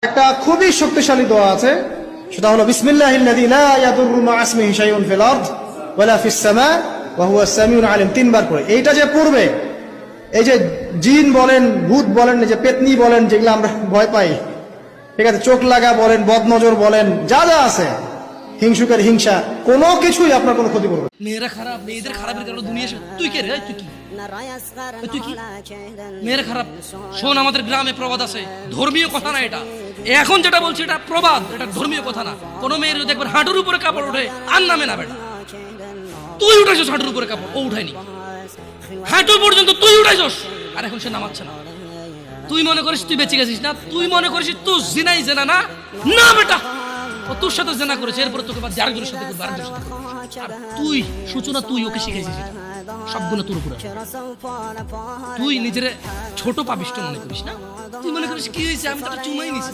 একটা খুবই শক্তিশালী দোয়া আছে, সেটা হলো বিসমিল্লাহিল্লাযী লা ইয়াদুররু মা ইসমিহি শাইউন ফিল আরদ ওয়ালা ফিস সামা ওয়া হুয়াস সামিউল আলিম, তিনবার করে। এইটা যে পড়বে, এই যে জিন বলেন, ভূত বলেন, এই যে পেতনি বলেন, যেগুলো আমরা ভয় পাই, ঠিক আছে, চোখ লাগা বলেন, বদনজর বলেন, যা যা আছে, হিংসুকের হিংসা, কোনো কিছুই আপনার কোনো ক্ষতি করবে। মেয়েরা খারাপ, মেয়েদের খারাপের কারণে দুনিয়া তুই কে রে? তুই কি? তুই কি? মেয়েরা খারাপ। শোন, আমাদের গ্রামে প্রবাদ আছে, ধর্মীয় কথা না এটা। এখন যেটা বলছি এটা প্রবাদ, এটা ধর্মীয় কথা না। কোন মেয়ের যদি একবার হাঁটুর উপরে কাপড় ওঠে আর নামে না বেটা। তুই উঠাইছস হাঁটুর উপরে কাপড়, ও উঠায়নি। হাঁটু পর্যন্ত তুই উঠাইছস, আর এখন সে নামাচ্ছে না। তুই মনে করিস তুই বেঁচে গেছিস না? তুই মনে করিস তুই জিনাই জেনা না? না বেটা, ও তোর সাথে জেনা করেছে, এরপরে তোকে বাদ আরেকজনের সাথে করবে, আরেকজনের সাথে করবে। আর তুই সূচনা, তুই ওকে শিখেছিস, সবগুলো তোর উপরে। তুই নিজের ছোট পাপিষ্ট মনে করিস না? তুই মনে করিস কি হয়েছে, আমি তো একটা চুমাই নিছি।